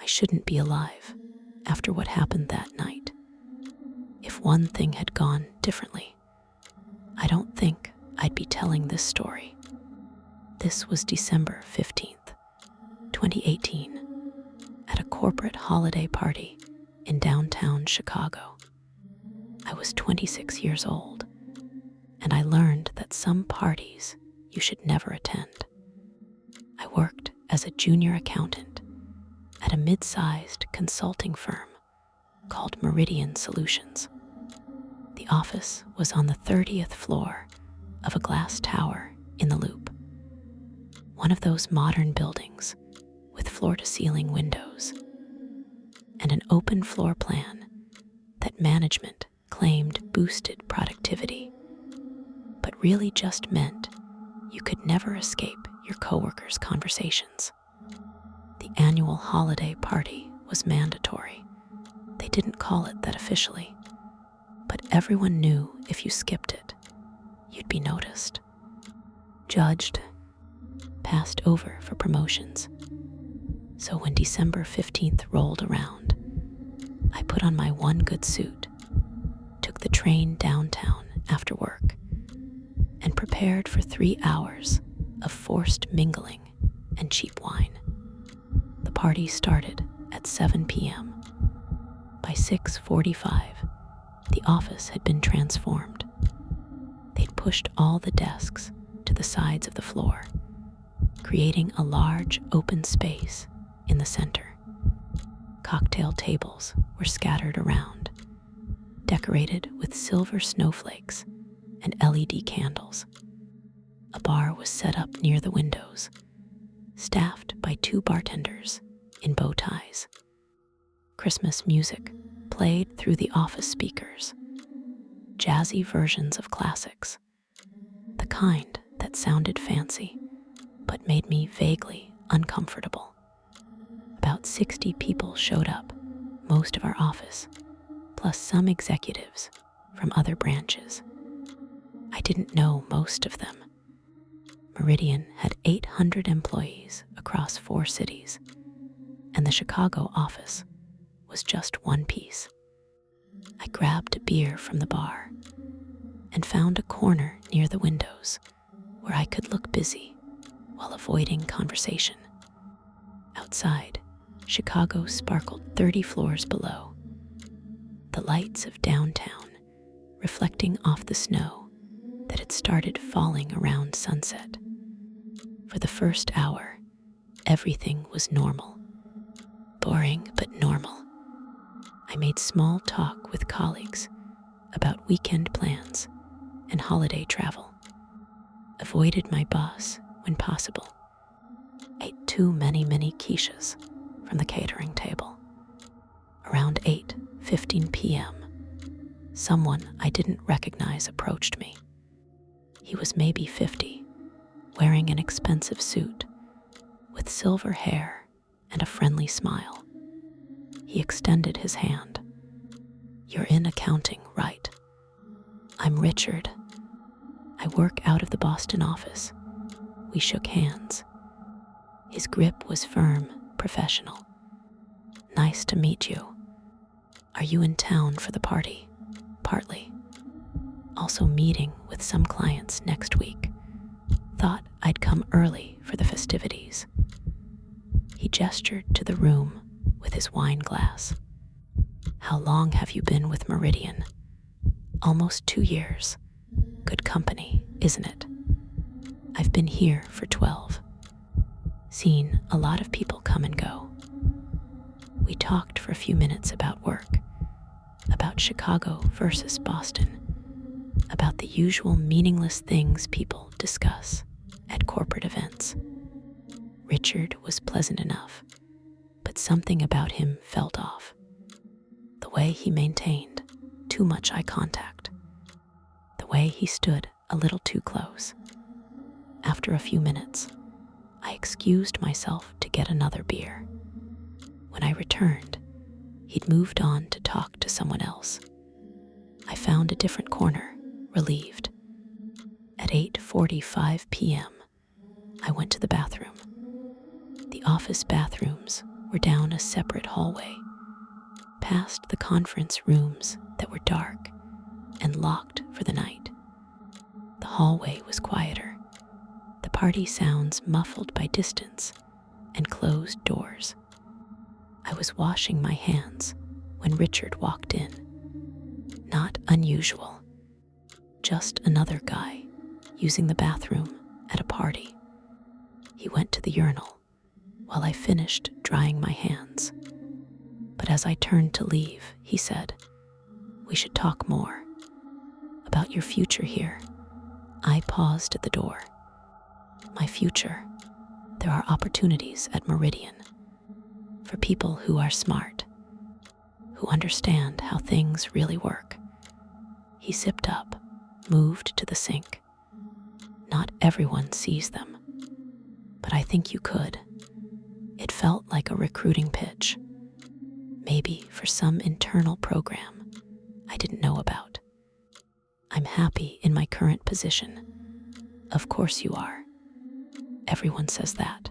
I shouldn't be alive after what happened that night. If one thing had gone differently, I don't think I'd be telling this story. This was December 15th, 2018, at a corporate holiday party in downtown Chicago. I was 26 years old, and I learned that some parties you should never attend. I worked as a junior accountant at a mid-sized consulting firm called Meridian Solutions. The office was on the 30th floor of a glass tower in the Loop, one of those modern buildings with floor-to-ceiling windows and an open floor plan that management claimed boosted productivity, but really just meant you could never escape your coworkers' conversations. The annual holiday party was mandatory. They didn't call it that officially, but everyone knew if you skipped it, you'd be noticed, judged, passed over for promotions. So when December 15th rolled around, I put on my one good suit, took the train downtown after work, and prepared for 3 hours of forced mingling and cheap wine. The party started at 7 p.m. By 6:45, the office had been transformed. They'd pushed all the desks to the sides of the floor, creating a large open space in the center. Cocktail tables were scattered around, decorated with silver snowflakes and LED candles. A bar was set up near the windows, staffed by 2 bartenders in bow ties. Christmas music played through the office speakers, jazzy versions of classics, the kind that sounded fancy but made me vaguely uncomfortable. About 60 people showed up, most of our office, plus some executives from other branches. I didn't know most of them. Meridian had 800 employees across 4 cities, and the Chicago office was just one piece. I grabbed a beer from the bar and found a corner near the windows where I could look busy while avoiding conversation. Outside, Chicago sparkled 30 floors below, the lights of downtown reflecting off the snow that had started falling around sunset. For the first hour, everything was normal. Boring, but normal. I made small talk with colleagues about weekend plans and holiday travel, avoided my boss when possible, ate too many quiches from the catering table. Around 8:15 p.m., someone I didn't recognize approached me. He was maybe 50, wearing an expensive suit, with silver hair and a friendly smile. He extended his hand. "You're in accounting, right?" "I'm Richard. I work out of the Boston office." We shook hands. His grip was firm, professional. "Nice to meet you. Are you in town for the party?" "Partly. Also meeting with some clients next week. Thought I'd come early for the festivities." He gestured to the room with his wine glass. "How long have you been with Meridian?" "Almost 2 years. Good company, isn't it?" "I've been here for 12. Seen a lot of people come and go." We talked for a few minutes about work, about Chicago versus Boston, about the usual meaningless things people discuss at corporate events. Richard was pleasant enough, but something about him felt off. The way he maintained too much eye contact, the way he stood a little too close. After a few minutes, I excused myself to get another beer. When I returned, he'd moved on to talk to someone else. I found a different corner, relieved. At 8:45 p.m., I went to the bathroom. The office bathrooms were down a separate hallway, past the conference rooms that were dark and locked for the night. The hallway was quieter, the party sounds muffled by distance and closed doors. I was washing my hands when Richard walked in. Not unusual, just another guy using the bathroom at a party. He went to the urinal while I finished drying my hands. But as I turned to leave, he said, "We should talk more about your future here." I paused at the door. My future. There are opportunities at Meridian for people who are smart, who understand how things really work. He sipped up, moved to the sink. Not everyone sees them, but I think you could. It felt like a recruiting pitch, maybe for some internal program I didn't know about. I'm happy in my current position. Of course you are. Everyone says that.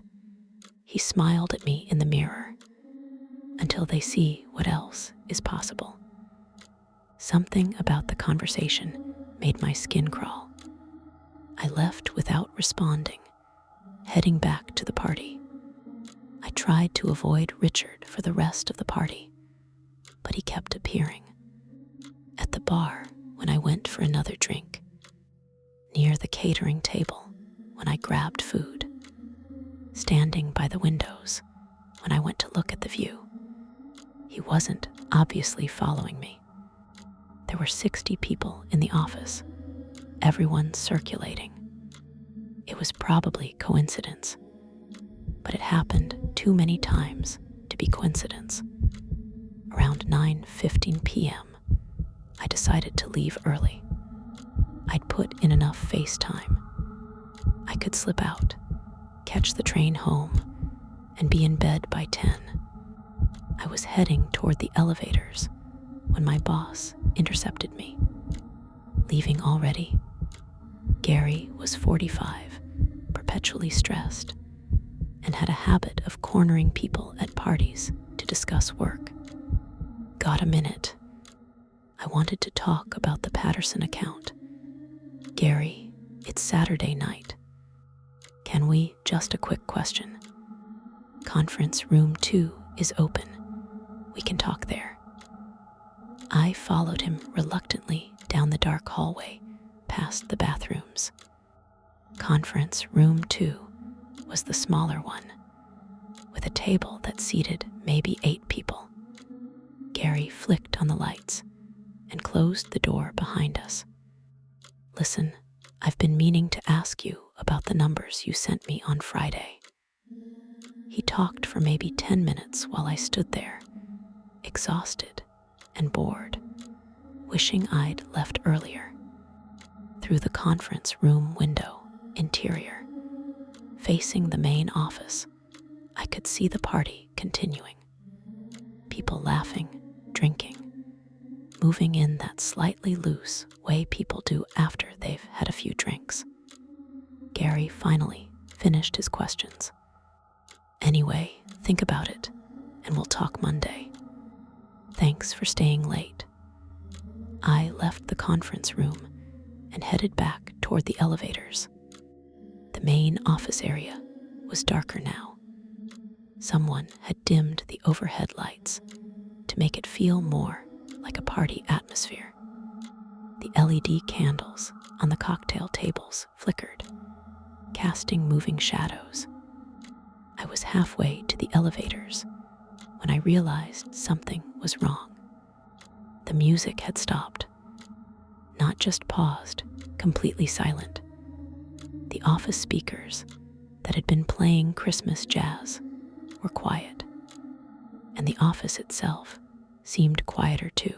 He smiled at me in the mirror until they see what else is possible. Something about the conversation made my skin crawl. I left without responding, heading back to the party. I tried to avoid Richard for the rest of the party, but he kept appearing. At the bar when I went for another drink, near the catering table when I grabbed food, standing by the windows when I went to look at the view. He wasn't obviously following me. There were 60 people in the office, everyone circulating. It was probably coincidence, but it happened too many times to be coincidence. Around 9:15 p.m., I decided to leave early. I'd put in enough face time. I could slip out, catch the train home, and be in bed by 10. I was heading toward the elevators when my boss intercepted me. Leaving already? Gary was 45, perpetually stressed, and had a habit of cornering people at parties to discuss work. Got a minute? I wanted to talk about the Patterson account. Gary, it's Saturday night. Can we, just a quick question? Conference room 2 is open. We can talk there. I followed him reluctantly down the dark hallway, past the bathrooms. Conference room 2 was the smaller one, with a table that seated maybe 8 people. Gary flicked on the lights and closed the door behind us. Listen, I've been meaning to ask you about the numbers you sent me on Friday. He talked for maybe 10 minutes while I stood there, exhausted and bored, wishing I'd left earlier. Through the conference room window, interior, facing the main office, I could see the party continuing. People laughing, drinking, moving in that slightly loose way people do after they've had a few drinks. Gary finally finished his questions. Anyway, think about it, and we'll talk Monday. Thanks for staying late. I left the conference room and headed back toward the elevators. The main office area was darker now. Someone had dimmed the overhead lights to make it feel more like a party atmosphere. The LED candles on the cocktail tables flickered, casting moving shadows. I was halfway to the elevators when I realized something was wrong. The music had stopped. Not just paused, completely silent. The office speakers that had been playing Christmas jazz were quiet, and the office itself seemed quieter too.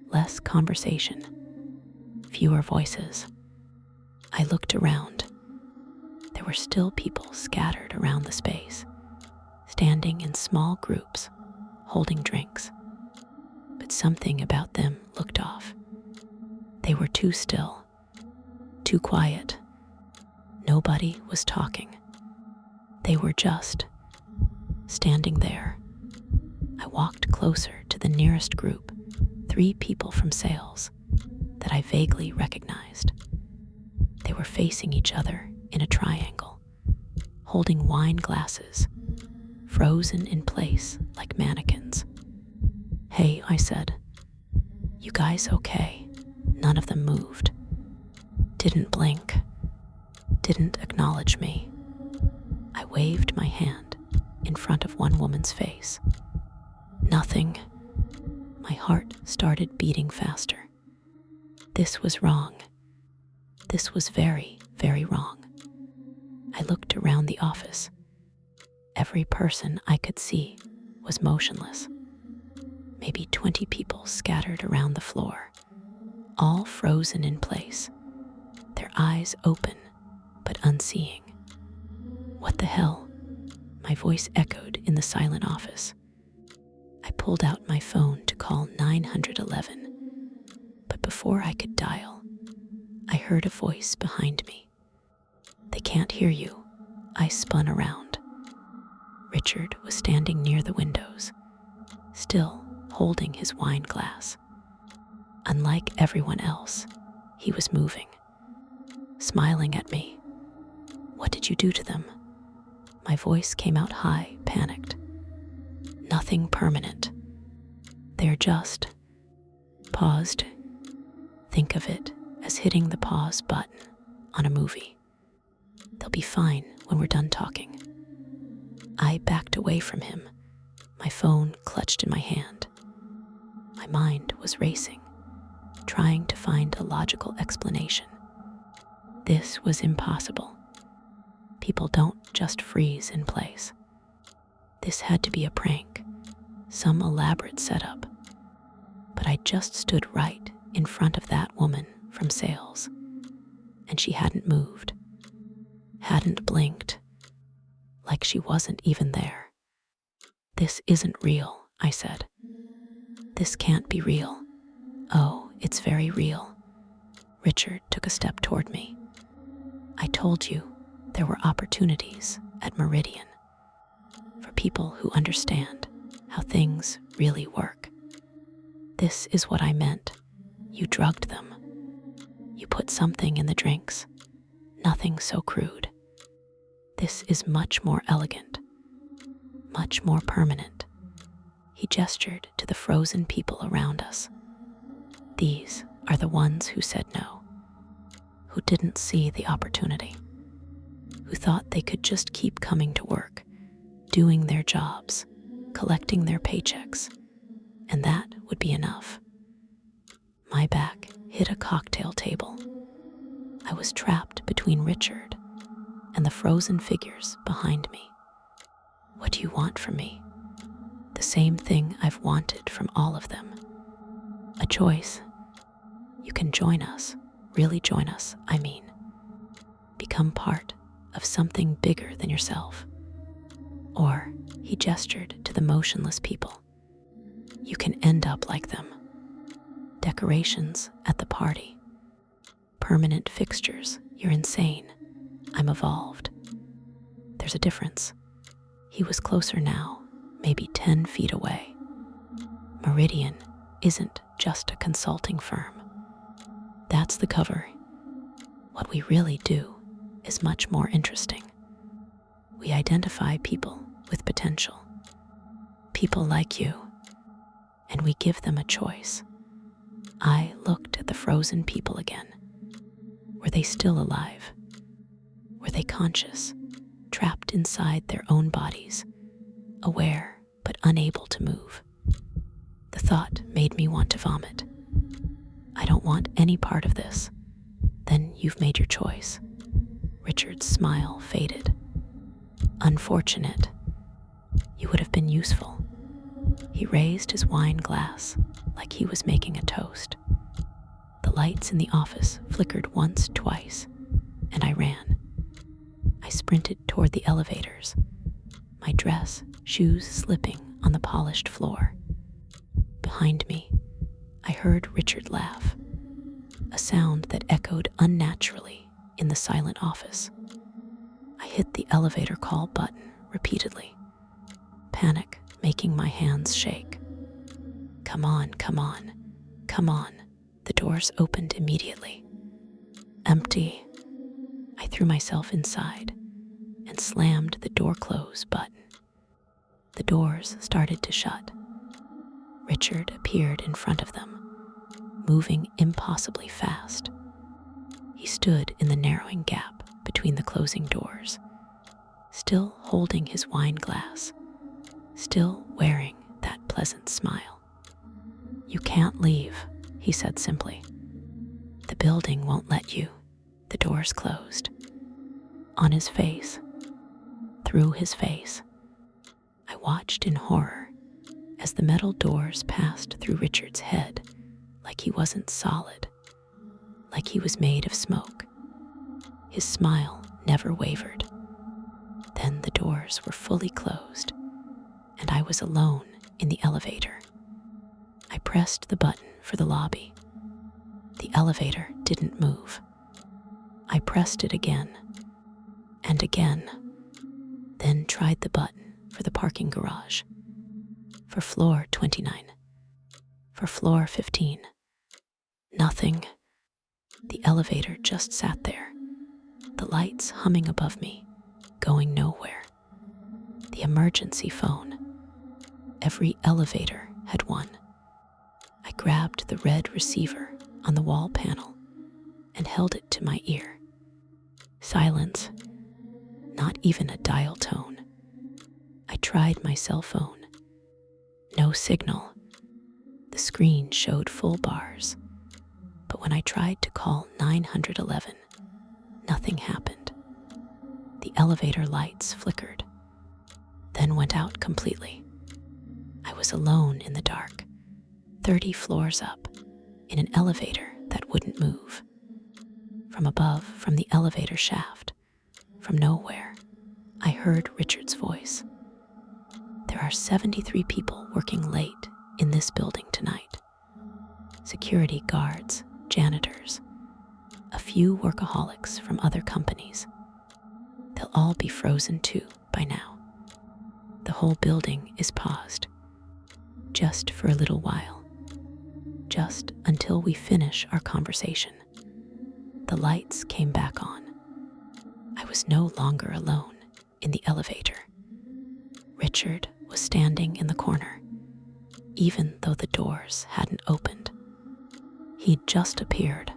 Less conversation, fewer voices. I looked around. There were still people scattered around the space, standing in small groups, holding drinks. But something about them looked off. They were too still, too quiet. Nobody was talking. They were just standing there. I walked closer to the nearest group, 3 people from sales that I vaguely recognized. They were facing each other in a triangle, holding wine glasses, frozen in place like mannequins. "Hey," I said. "You guys okay?" None of them moved. Didn't blink. Didn't acknowledge me. I waved my hand in front of one woman's face. Nothing. My heart started beating faster. This was wrong. This was very, very wrong. I looked around the office. Every person I could see was motionless. Maybe 20 people scattered around the floor, all frozen in place, their eyes open but unseeing. "What the hell?" My voice echoed in the silent office. I pulled out my phone to call 911, but before I could dial, I heard a voice behind me. "They can't hear you." I spun around. Richard was standing near the windows, still holding his wine glass. Unlike everyone else, he was moving, smiling at me. "What did you do to them?" My voice came out high, panicked. "Nothing permanent. They're just..." Paused. Think of it as hitting the pause button on a movie. "They'll be fine when we're done talking." I backed away from him, my phone clutched in my hand. My mind was racing, trying to find a logical explanation. This was impossible. People don't just freeze in place. This had to be a prank, some elaborate setup. But I just stood right in front of that woman from sales, and she hadn't moved, hadn't blinked, like she wasn't even there. "This isn't real," I said. "This can't be real." "Oh, it's very real." Richard took a step toward me. "I told you there were opportunities at Meridian for people who understand how things really work. This is what I meant. You drugged them. You put something in the drinks. Nothing so crude. This is much more elegant, much more permanent." He gestured to the frozen people around us. "These are the ones who said no, who didn't see the opportunity, who thought they could just keep coming to work, doing their jobs, collecting their paychecks, and that would be enough." My back hit a cocktail table. I was trapped between Richard and the frozen figures behind me. "What do you want from me?" "The same thing I've wanted from all of them. A choice. You can join us, really join us, I mean. Become part of something bigger than yourself." Or, he gestured to the motionless people, "you can end up like them. Decorations at the party. Permanent fixtures. You're insane. I'm evolved." There's a difference. He was closer now, maybe 10 feet away. Meridian isn't just a consulting firm. That's the cover. What we really do is much more interesting. We identify people with potential, people like you, and we give them a choice. I looked at the frozen people again. Were they still alive? Were they conscious, trapped inside their own bodies, aware but unable to move? The thought made me want to vomit. "I don't want any part of this." "Then you've made your choice." Richard's smile faded. "Unfortunate. You would have been useful." He raised his wine glass like he was making a toast. The lights in the office flickered once, twice, and I ran. I sprinted toward the elevators, my dress, shoes slipping on the polished floor. Behind me, I heard Richard laugh, a sound that echoed unnaturally in the silent office. I hit the elevator call button repeatedly. panic making my hands shake. Come on, come on, come on. The doors opened immediately. Empty. I threw myself inside and slammed the door close button. The doors started to shut. Richard appeared in front of them, moving impossibly fast. He stood in the narrowing gap between the closing doors, still holding his wine glass, still wearing that pleasant smile. You can't leave, he said simply. The building won't let you. The doors closed. On his face, through his face, I watched in horror as the metal doors passed through Richard's head like he wasn't solid, like he was made of smoke. His smile never wavered. Then the doors were fully closed, and I was alone in the elevator. I pressed the button for the lobby. The elevator didn't move. I pressed it again and again, then tried the button for the parking garage, for floor 29, for floor 15. Nothing. The elevator just sat there, the lights humming above me, going nowhere. The emergency phone. Every elevator had one. I grabbed the red receiver on the wall panel and held it to my ear. Silence. Not even a dial tone. I tried my cell phone. No signal. The screen showed full bars, but when I tried to call 911, nothing happened. The elevator lights flickered, then went out completely. I was alone in the dark, 30 floors up, in an elevator that wouldn't move. From above, from the elevator shaft, from nowhere, I heard Richard's voice. There are 73 people working late in this building tonight. Security guards, janitors, a few workaholics from other companies. They'll all be frozen too by now. The whole building is paused, just for a little while, just until we finish our conversation. The lights came back on. I was no longer alone in the elevator. Richard was standing in the corner, even though the doors hadn't opened. He'd just appeared.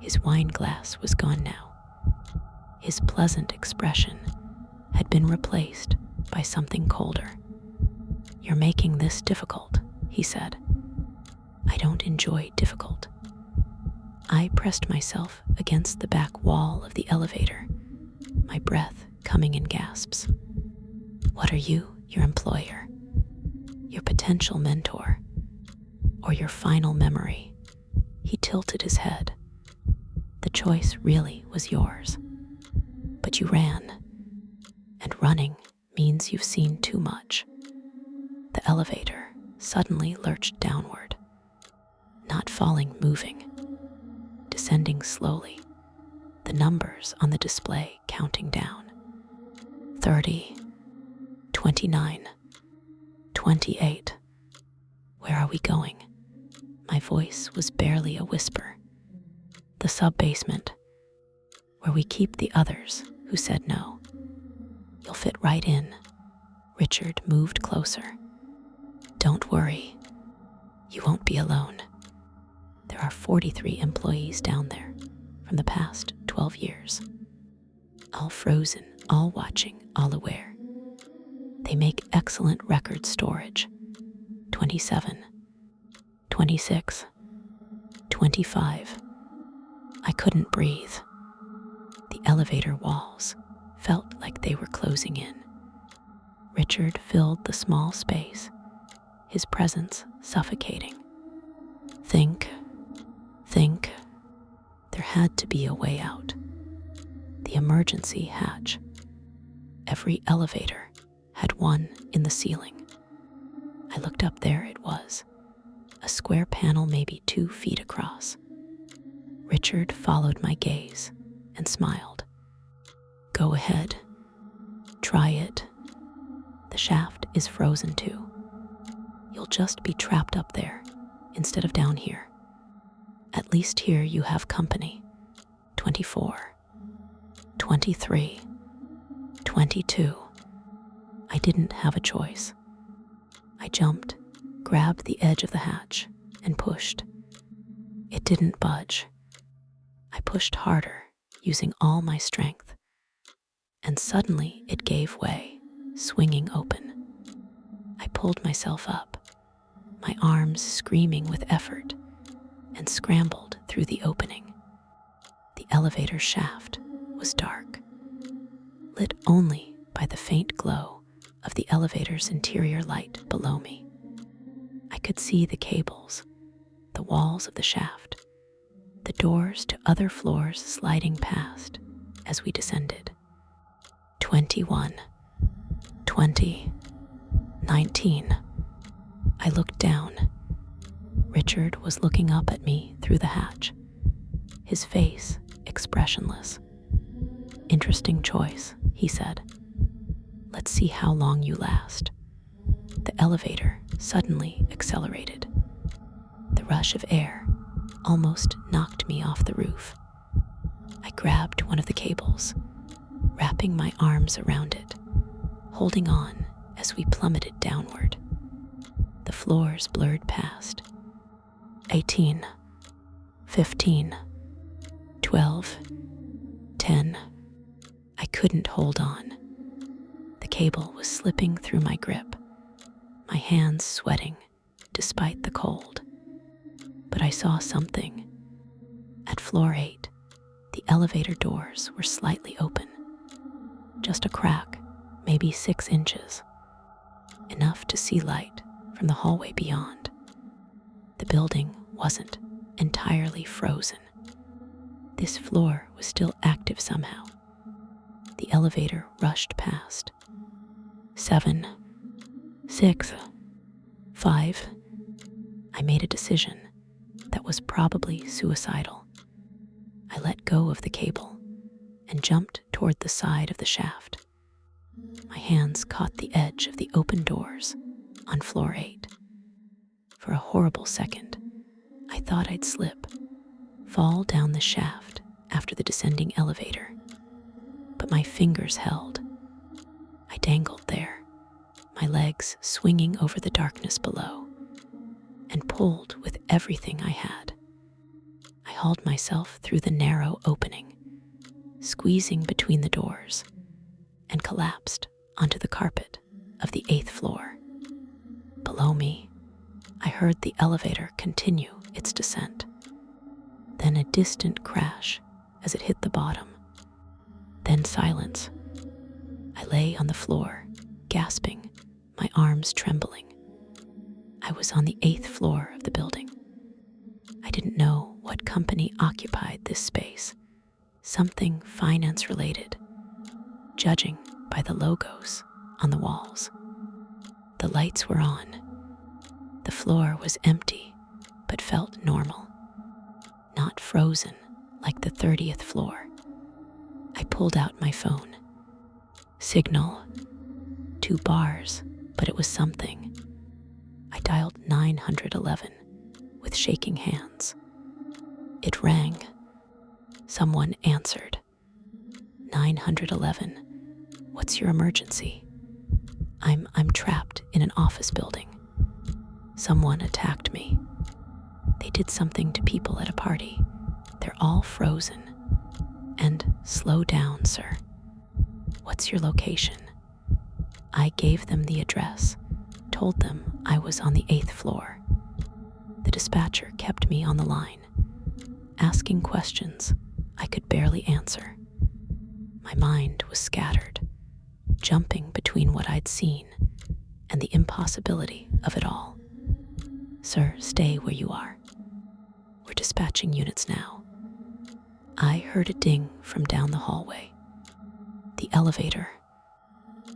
His wine glass was gone now. His pleasant expression had been replaced by something colder. You're making this difficult, he said. I don't enjoy difficult. I pressed myself against the back wall of the elevator, my breath coming in gasps. What are you, your employer, your potential mentor, or your final memory? He tilted his head. The choice really was yours. But you ran, and running means you've seen too much. The elevator suddenly lurched downward, not falling, moving, descending slowly, the numbers on the display counting down. 30, 29, 28. Where are we going? My voice was barely a whisper. The sub-basement, where we keep the others who said no. You'll fit right in. Richard moved closer. Don't worry. You won't be alone. There are 43 employees down there from the past 12 years. All frozen, all watching, all aware. They make excellent record storage. 27, 26, 25. I couldn't breathe. The elevator walls felt like they were closing in. Richard filled the small space, his presence suffocating. Think. There had to be a way out. The emergency hatch. Every elevator had one in the ceiling. I looked up. There it was, a square panel maybe 2 feet across. Richard followed my gaze and smiled. Go ahead. Try it. The shaft is frozen too. You'll just be trapped up there instead of down here. At least here you have company. 24, 23, 22. I didn't have a choice. I jumped, grabbed the edge of the hatch, and pushed. It didn't budge. I pushed harder, using all my strength, and suddenly it gave way, swinging open. I pulled myself up, my arms screaming with effort, and scrambled through the opening. The elevator shaft was dark, lit only by the faint glow of the elevator's interior light below me. I could see the cables, the walls of the shaft, the doors to other floors sliding past as we descended. 21, 20, 19. I looked down. Richard was looking up at me through the hatch, his face expressionless. "Interesting choice," he said. "Let's see how long you last." The elevator suddenly accelerated. The rush of air almost knocked me off the roof. I grabbed one of the cables, wrapping my arms around it, holding on as we plummeted downward. The floors blurred past. 18, 15, 12, 10. I couldn't hold on. The cable was slipping through my grip, my hands sweating despite the cold. But I saw something. At floor 8, the elevator doors were slightly open. Just a crack, maybe 6 inches. Enough to see light from the hallway beyond. The building wasn't entirely frozen. This floor was still active somehow. The elevator rushed past. 7, 6, 5. I made a decision that was probably suicidal. I let go of the cable and jumped toward the side of the shaft. My hands caught the edge of the open doors on floor 8. For a horrible second, I thought I'd slip, fall down the shaft after the descending elevator. But my fingers held. I dangled there, my legs swinging over the darkness below, and pulled with everything I had. I hauled myself through the narrow opening, squeezing between the doors, and collapsed onto the carpet of the 8th floor. Below me, I heard the elevator continue its descent. Then a distant crash as it hit the bottom. Then silence. I lay on the floor, gasping, my arms trembling. I was on the 8th floor of the building. I didn't know what company occupied this space. Something finance-related, judging by the logos on the walls. The lights were on. The floor was empty, but felt normal. Not frozen like the 30th floor. I pulled out my phone. Signal. 2 bars, but it was something. I dialed 911 with shaking hands. It rang. Someone answered. 911. What's your emergency? I'm trapped in an office building. Someone attacked me. They did something to people at a party. They're all frozen. And slow down, sir. What's your location? I gave them the address, told them I was on the 8th floor. The dispatcher kept me on the line, asking questions I could barely answer. My mind was scattered, jumping between what I'd seen and the impossibility of it all. Sir, stay where you are. We're dispatching units now. I heard a ding from down the hallway. The elevator.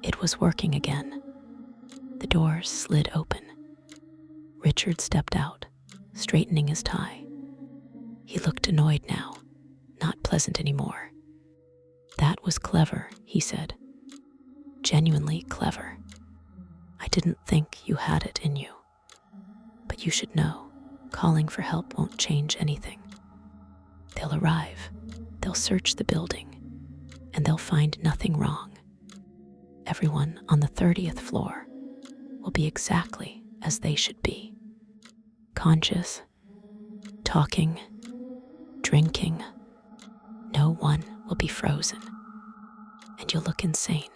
It was working again. The doors slid open. Richard stepped out, straightening his tie. He looked annoyed now, not pleasant anymore. That was clever, he said. Genuinely clever. I didn't think you had it in you. But you should know, calling for help won't change anything. They'll arrive, they'll search the building, and they'll find nothing wrong. Everyone on the 30th floor will be exactly as they should be. Conscious, talking, drinking. No one will be frozen, and you'll look insane.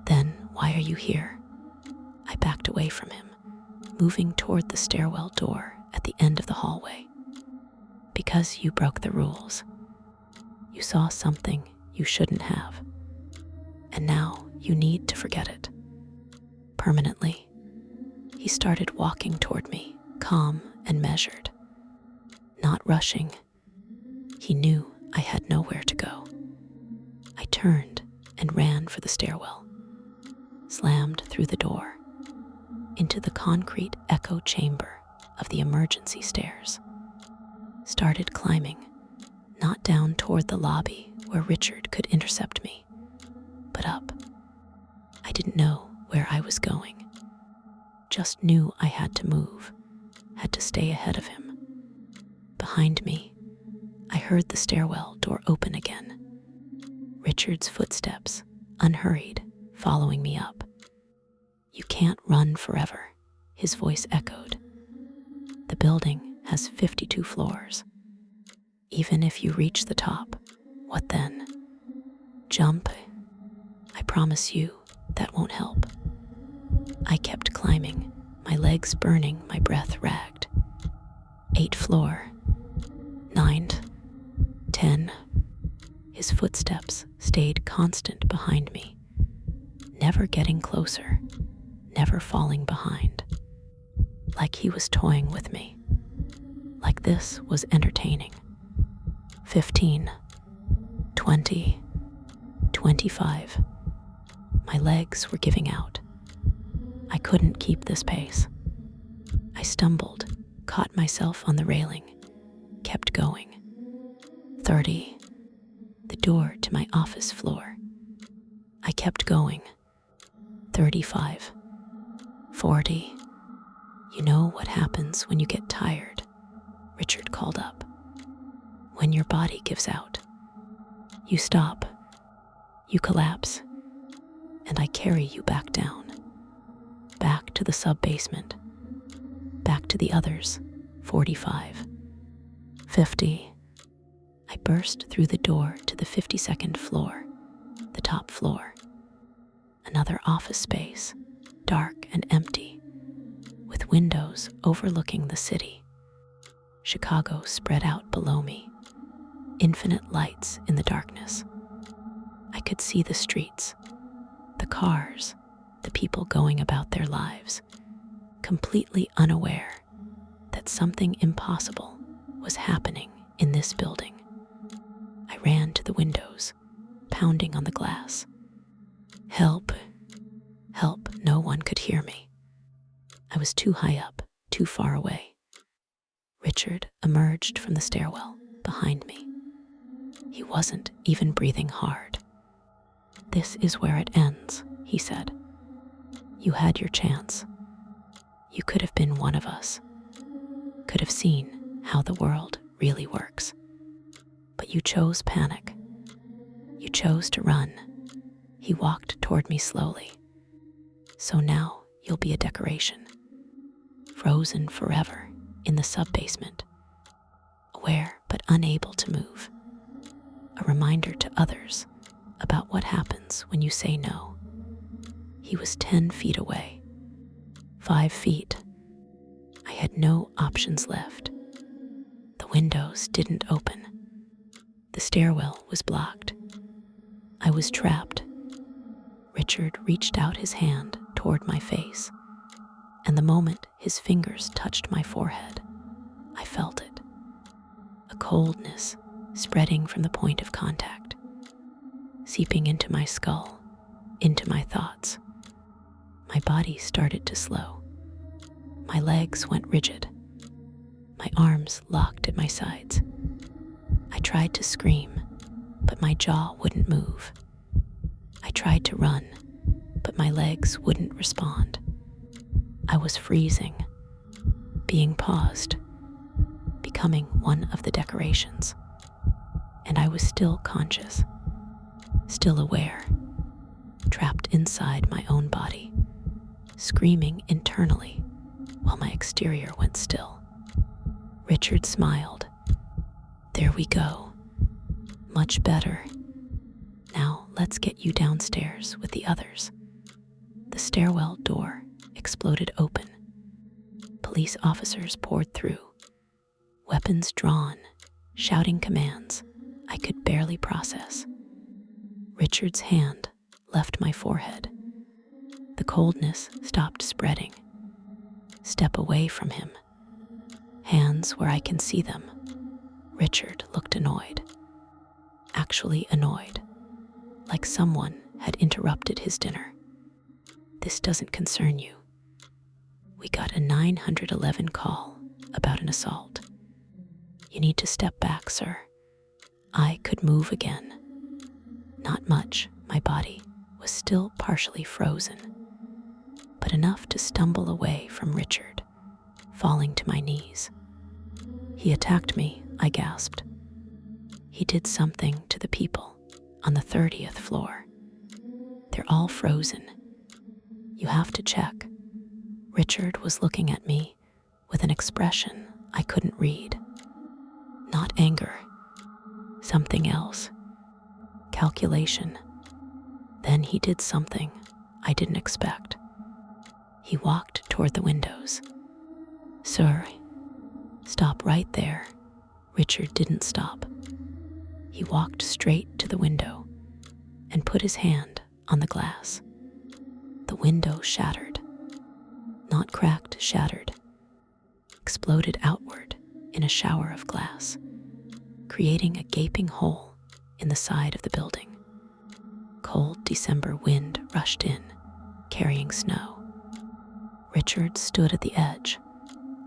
Then why are you here? I backed away from him, moving toward the stairwell door at the end of the hallway. Because you broke the rules. You saw something you shouldn't have. And now you need to forget it. Permanently. He started walking toward me, calm and measured. Not rushing. He knew I had nowhere to go. I turned and ran for the stairwell, slammed through the door, into the concrete echo chamber of the emergency stairs. Started climbing, not down toward the lobby where Richard could intercept me, but up. I didn't know where I was going. Just knew I had to move, had to stay ahead of him. Behind me, I heard the stairwell door open again. Richard's footsteps, unhurried, following me up. You can't run forever, his voice echoed. The building has 52 floors. Even if you reach the top, what then? Jump? I promise you that won't help. I kept climbing, my legs burning, my breath ragged. 8th floor, 9th, 10. His footsteps stayed constant behind me, never getting closer, never falling behind. Like he was toying with me. Like this was entertaining. 15, 20, 25. My legs were giving out. I couldn't keep this pace. I stumbled, caught myself on the railing, kept going. 30, the door to my office floor. I kept going. 35, 40. You know what happens when you get tired, Richard called up. When your body gives out. You stop, you collapse, and I carry you back down. Back to the sub-basement. Back to the others, 45, 50. I burst through the door to the 52nd floor, the top floor. Another office space, dark and empty, with windows overlooking the city. Chicago spread out below me, infinite lights in the darkness. I could see the streets, the cars, the people going about their lives, completely unaware that something impossible was happening in this building. I ran to the windows, pounding on the glass. Help, help, no one could hear me. I was too high up, too far away. Richard emerged from the stairwell behind me. He wasn't even breathing hard. This is where it ends, he said. You had your chance. You could have been one of us. Could have seen how the world really works. But you chose panic. You chose to run. He walked toward me slowly. So now you'll be a decoration. Frozen forever in the sub-basement. Aware but unable to move. A reminder to others about what happens when you say no. He was 10 feet away. 5 feet. I had no options left. The windows didn't open. The stairwell was blocked. I was trapped. Richard reached out his hand toward my face, and the moment his fingers touched my forehead, I felt it. A coldness spreading from the point of contact, seeping into my skull, into my thoughts. My body started to slow. My legs went rigid. My arms locked at my sides. I tried to scream, but my jaw wouldn't move. I tried to run, but but my legs wouldn't respond. I was freezing, being paused, becoming one of the decorations. And I was still conscious, still aware, trapped inside my own body, screaming internally while my exterior went still. Richard smiled. There we go. Much better. Now let's get you downstairs with the others. The stairwell door exploded open. Police officers poured through, weapons drawn, shouting commands I could barely process. Richard's hand left my forehead. The coldness stopped spreading. Step away from him. Hands where I can see them. Richard looked annoyed. Actually annoyed. Like someone had interrupted his dinner. This doesn't concern you. We got a 911 call about an assault. You need to step back, sir. I could move again. Not much, my body was still partially frozen, but enough to stumble away from Richard, falling to my knees. He attacked me, I gasped. He did something to the people on the 30th floor. They're all frozen. You have to check. Richard was looking at me with an expression I couldn't read. Not anger. Something else. Calculation. Then he did something I didn't expect. He walked toward the windows. Sir, stop right there. Richard didn't stop. He walked straight to the window and put his hand on the glass. The window shattered. Not cracked, shattered. Exploded outward in a shower of glass, creating a gaping hole in the side of the building. Cold December wind rushed in, carrying snow. Richard stood at the edge,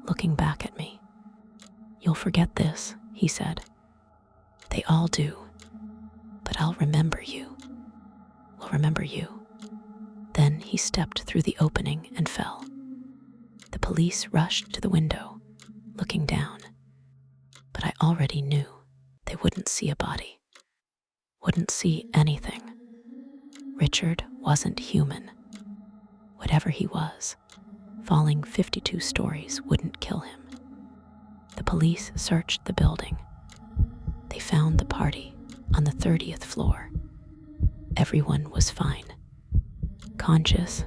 looking back at me. You'll forget this, he said. They all do, but I'll remember you. We'll remember you. Then he stepped through the opening and fell. The police rushed to the window, looking down, but I already knew they wouldn't see a body, wouldn't see anything. Richard wasn't human. Whatever he was, falling 52 stories wouldn't kill him. The police searched the building. They found the party on the 30th floor. Everyone was fine, conscious,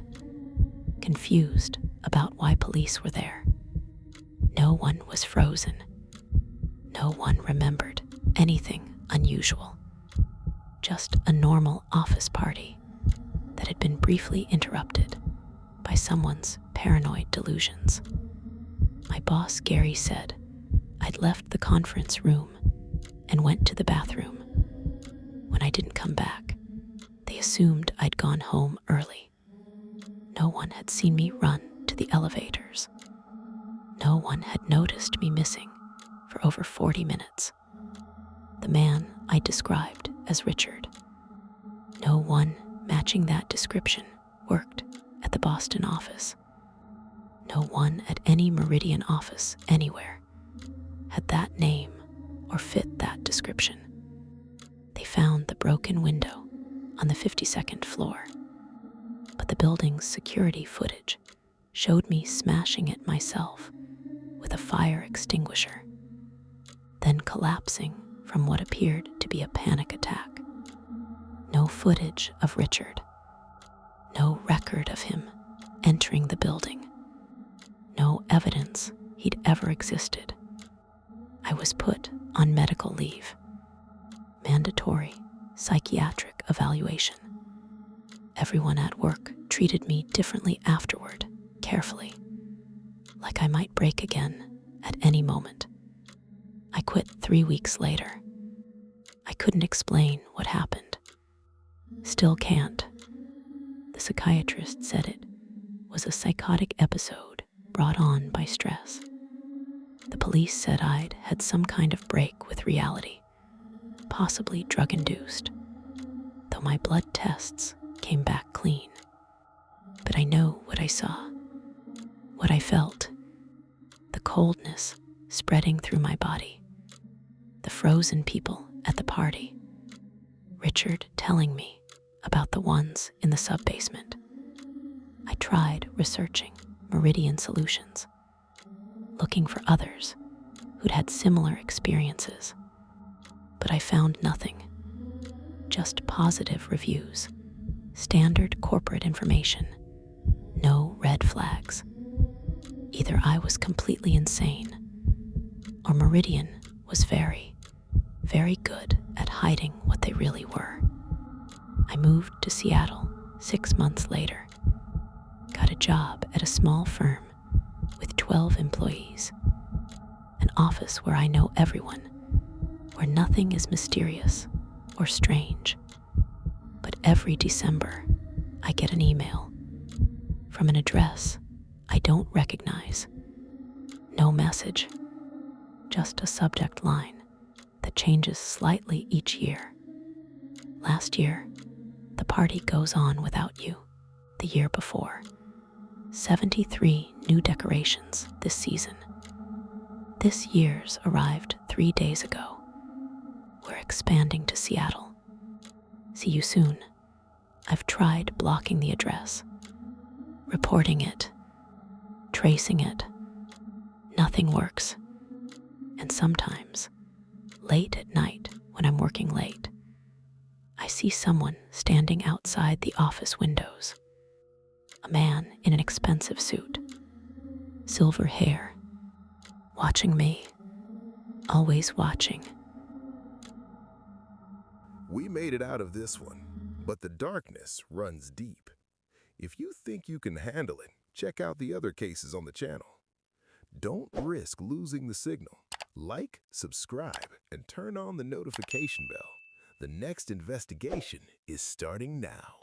confused about why police were there. No one was frozen. No one remembered anything unusual. Just a normal office party that had been briefly interrupted by someone's paranoid delusions. My boss, Gary, said I'd left the conference room and went to the bathroom. When I didn't come back, they assumed I'd gone home early. No one had seen me run to the elevators. No one had noticed me missing for over 40 minutes. The man I described as Richard. No one matching that description worked at the Boston office. No one at any Meridian office anywhere had that name or fit that description. They found the broken window on the 52nd floor, but the building's security footage showed me smashing it myself with a fire extinguisher, then collapsing from what appeared to be a panic attack. No footage of Richard. No record of him entering the building. No evidence he'd ever existed. I was put on medical leave. Mandatory psychiatric evaluation. Everyone at work treated me differently afterward, carefully, like I might break again at any moment. I quit 3 weeks later. I couldn't explain what happened. Still can't. The psychiatrist said it was a psychotic episode brought on by stress. The police said I'd had some kind of break with reality, possibly drug-induced, though my blood tests came back clean. that I know what I saw, what I felt, the coldness spreading through my body, the frozen people at the party, Richard telling me about the ones in the sub-basement. I tried researching Meridian solutions, looking for others who'd had similar experiences, but I found nothing, just positive reviews, standard corporate information, no red flags. Either I was completely insane, or Meridian was very, very good at hiding what they really were. I moved to Seattle 6 months later, got a job at a small firm with 12 employees, an office where I know everyone, where nothing is mysterious or strange. But every December, I get an email from an address I don't recognize. No message, just a subject line that changes slightly each year. Last year, the party goes on without you. The year before, 73 new decorations this season. This year's arrived 3 days ago. We're expanding to Seattle. See you soon. I've tried blocking the address, reporting it, tracing it. Nothing works. And sometimes, late at night when I'm working late, I see someone standing outside the office windows. A man in an expensive suit, silver hair, watching me, always watching. We made it out of this one, but the darkness runs deep. If you think you can handle it, check out the other cases on the channel. Don't risk losing the signal. Like, subscribe, and turn on the notification bell. The next investigation is starting now.